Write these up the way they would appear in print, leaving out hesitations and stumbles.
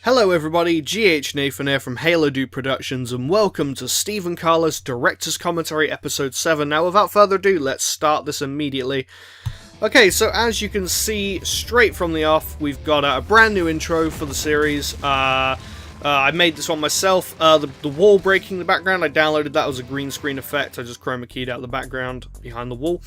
Hello everybody, GH Nathan here from Halo Dude Productions, and welcome to Steve and Carla's Director's Commentary Episode 7. Now without further ado, let's start this immediately. Okay, so as you can see, straight from the off, we've got a brand new intro for the series. I made this one myself. The wall breaking in the background, I downloaded that as a green screen effect. I just chroma keyed out the background behind the wall.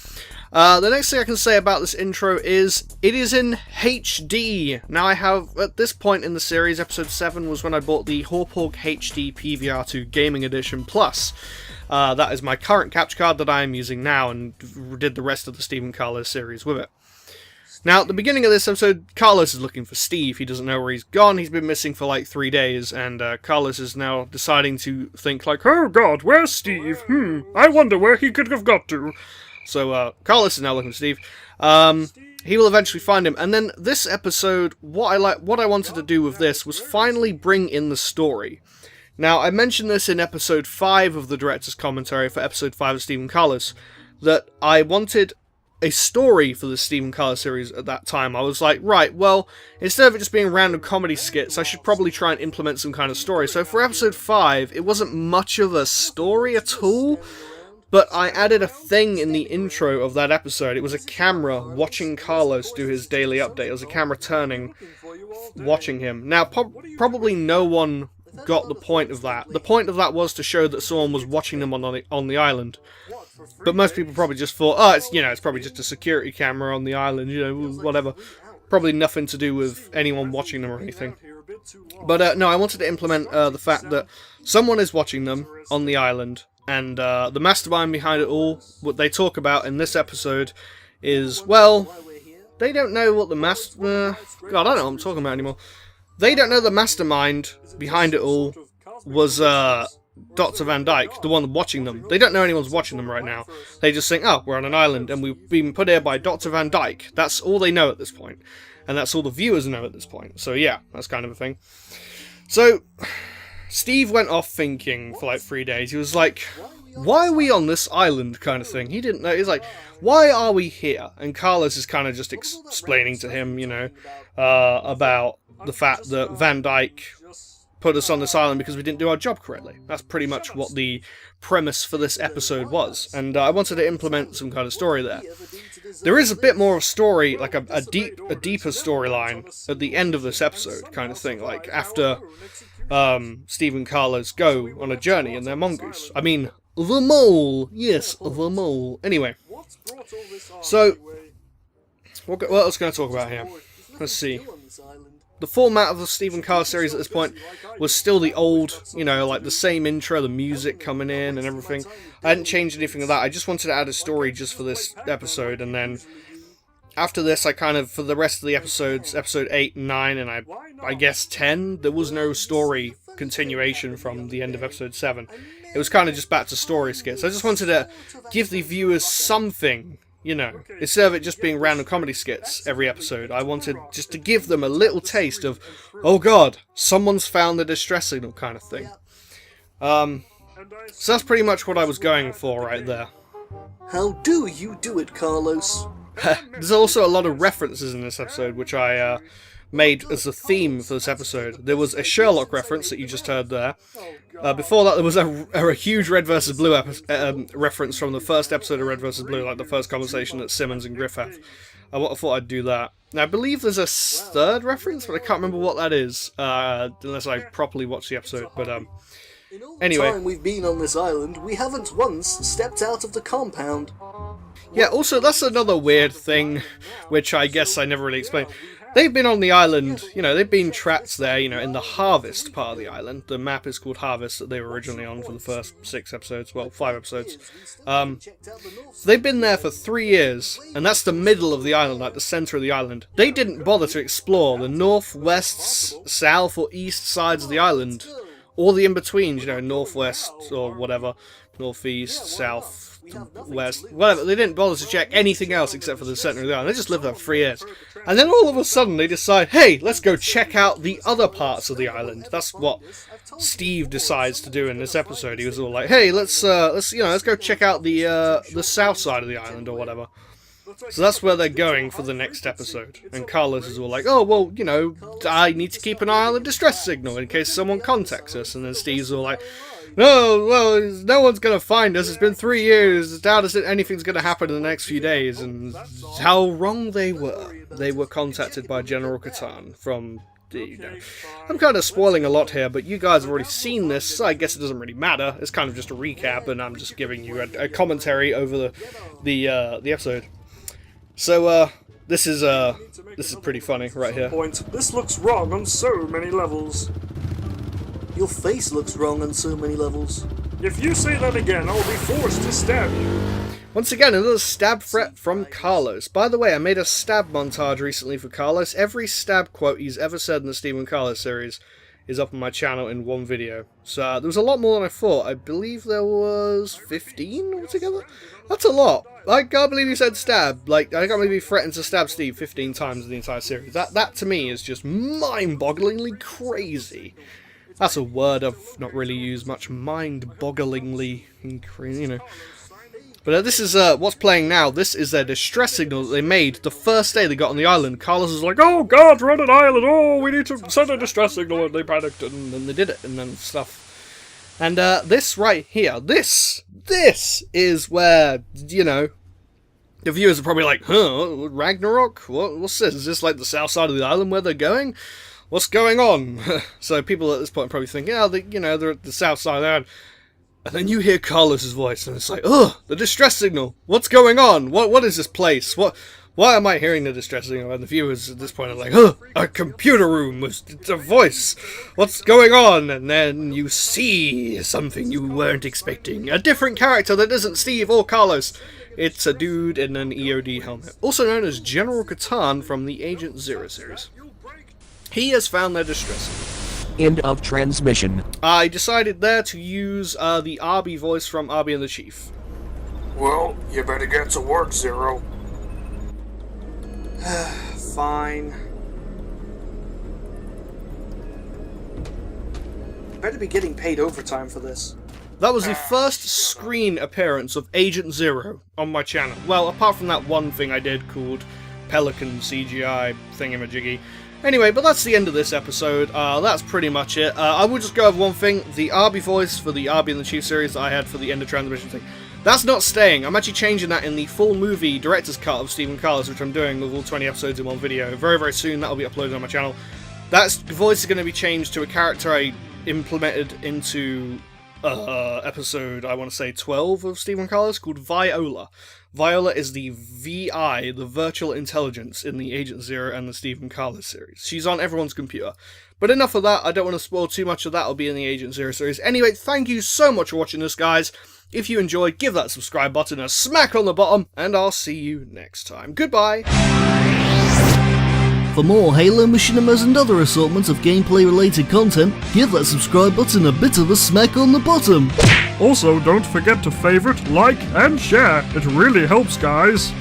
The next thing I can say about this intro is, it is in HD. Now I have, at this point in the series, episode 7 was when I bought the Hauppauge HD PVR2 Gaming Edition Plus. That is my current capture card that I am using now, and did the rest of the Steve and Carlos series with it. Now, at the beginning of this episode, Carlos is looking for Steve. He doesn't know where he's gone. He's been missing for like 3 days, and Carlos is now deciding to think like, oh god, where's Steve? I wonder where he could have got to. So, Carlos is now looking for Steve. He will eventually find him, and then this episode, what I wanted to do with this was finally bring in the story. Now, I mentioned this in episode 5 of the director's commentary for episode 5 of Steve and Carlos, that I wanted a story for the Steve and Carlos series at that time. I was like, right, well, instead of it just being random comedy skits, I should probably try and implement some kind of story. So for episode 5, it wasn't much of a story at all, but I added a thing in the intro of that episode. It was a camera watching Carlos do his daily update. It was a camera turning, watching him. Now, probably no one got the point of that. The point of that was to show that someone was watching them on the island. But most people probably just thought, oh, it's probably just a security camera on the island, whatever. Probably nothing to do with anyone watching them or anything. But no, I wanted to implement the fact that someone is watching them on the island, and the mastermind behind it all, what they talk about in this episode is, well, they don't know what the God, I don't know what I'm talking about anymore. They don't know the mastermind behind it all was Dr. Van Dyke, the one watching them. They don't know anyone's watching them right now. They just think, oh, we're on an island and we've been put here by Dr. Van Dyke. That's all they know at this point. And that's all the viewers know at this point. So yeah, that's kind of a thing. So, Steve went off thinking for like 3 days. He was like, why are we on this island kind of thing? He didn't know. He's like, why are we here? And Carlos is kind of just explaining to him, about the fact that Van Dyke put us on this island because we didn't do our job correctly. That's pretty much what the premise for this episode was, and I wanted to implement some kind of story there. There is a bit more of a story, like a deeper storyline at the end of this episode, kind of thing, like after Steve and Carlos go on a journey in their mongoose. I mean, the mole! Yes, the mole. Anyway, so, what else can I talk about here? Let's see. The format of the Steve and Carlos series at this point was still the old, like the same intro, the music coming in and everything. I hadn't changed anything of that. I just wanted to add a story just for this episode, and then after this, I kind of, for the rest of the episodes, episode 8 and 9, and I guess 10, there was no story continuation from the end of episode 7. It was kind of just back to story skits. I just wanted to give the viewers something, instead of it just being random comedy skits every episode. I wanted just to give them a little taste of, oh god, someone's found the distress signal kind of thing. So that's pretty much what I was going for right there. How do you do it, Carlos? There's also a lot of references in this episode, which I made as a theme for this episode. There was a Sherlock reference that you just heard there. Before that, there was a huge Red vs. Blue reference from the first episode of Red vs. Blue, like the first conversation that Simmons and Griff have. I thought I'd do that. Now, I believe there's a third reference, but I can't remember what that is, unless I properly watch the episode. But anyway. In all the time we've been on this island, we haven't once stepped out of the compound. Yeah, also, that's another weird thing, which I guess I never really explained. They've been on the island, they've been trapped there, in the Harvest part of the island. The map is called Harvest, that they were originally on for the first 6 episodes, well, 5 episodes. They've been there for 3 years, and that's the middle of the island, like the centre of the island. They didn't bother to explore the north, west, south, or east sides of the island. Or the in-betweens, northwest, or whatever, northeast, south, west, whatever. They didn't bother to check anything else except for the centre of the island. They just lived there for 3 years. And then all of a sudden they decide, hey, let's go check out the other parts of the island. That's what Steve decides to do in this episode. He was all like, hey, let's go check out the south side of the island or whatever. So that's where they're going for the next episode. And Carlos is all like, oh, well, you know, I need to keep an eye on the distress signal in case someone contacts us. And then Steve's all like, no, well, no one's going to find us. It's been 3 years. I doubt anything's going to happen in the next few days. And how wrong they were. They were contacted by General Catan from... You know. I'm kind of spoiling a lot here, but you guys have already seen this, so I guess it doesn't really matter. It's kind of just a recap, and I'm just giving you a commentary over the episode. So this is pretty funny right here. This looks wrong on so many levels. Your face looks wrong on so many levels. If you say that again, I'll be forced to stab you. Once again, another stab threat from Carlos. By the way, I made a stab montage recently for Carlos. Every stab quote he's ever said in the Stephen Carlos series is up on my channel in one video. So there was a lot more than I thought. I believe there was 15 altogether? That's a lot. I can't believe he said stab. Like, I can't believe he threatened to stab Steve 15 times in the entire series. That to me is just mind-bogglingly crazy. That's a word I've not really used much. Mind-bogglingly crazy, you know. But this is what's playing now. This is their distress signal that they made the first day they got on the island. Carlos was like, oh god, we're on an island, oh, we need to send a distress signal, and they panicked, and then they did it, and then stuff. And this right here, this is where, you know, the viewers are probably like, huh, Ragnarok? What's this? Is this like the south side of the island where they're going? What's going on? So people at this point are probably thinking, oh, they're at the south side of the island. And then you hear Carlos's voice, and it's like, ugh, the distress signal. What's going on? What is this place? Why am I hearing the distress signal? And the viewers at this point are like, ugh, a computer room with a voice. What's going on? And then you see something you weren't expecting. A different character that isn't Steve or Carlos. It's a dude in an EOD helmet. Also known as General Catan from the Agent Zero series. He has found their distress signal. End of transmission. I decided there to use the Arby voice from Arby and the Chief. Well, you better get to work, Zero. Fine. Better be getting paid overtime for this. That was the first screen appearance of Agent Zero on my channel. Well, apart from that one thing I did called Pelican CGI thingamajiggy. Anyway, but that's the end of this episode. That's pretty much it. I will just go over one thing. The Arby voice for the Arby and the Chief series that I had for the end of transmission thing. That's not staying. I'm actually changing that in the full movie director's cut of Stephen Carlos, which I'm doing with all 20 episodes in one video. Very, very soon, that will be uploaded on my channel. That voice is going to be changed to a character I implemented into episode, I want to say 12 of Stephen Carlos, called Viola. Viola is the VI, the virtual intelligence in the Agent Zero and the Stephen Carlos series. She's on everyone's computer. But enough of that, I don't want to spoil too much of that, it'll be in the Agent Zero series. Anyway, thank you so much for watching this, guys. If you enjoyed, give that subscribe button a smack on the bottom, and I'll see you next time. Goodbye! For more Halo Machinimas and other assortments of gameplay related content, give that subscribe button a bit of a smack on the bottom. Also, don't forget to favorite, like, and share. It really helps, guys.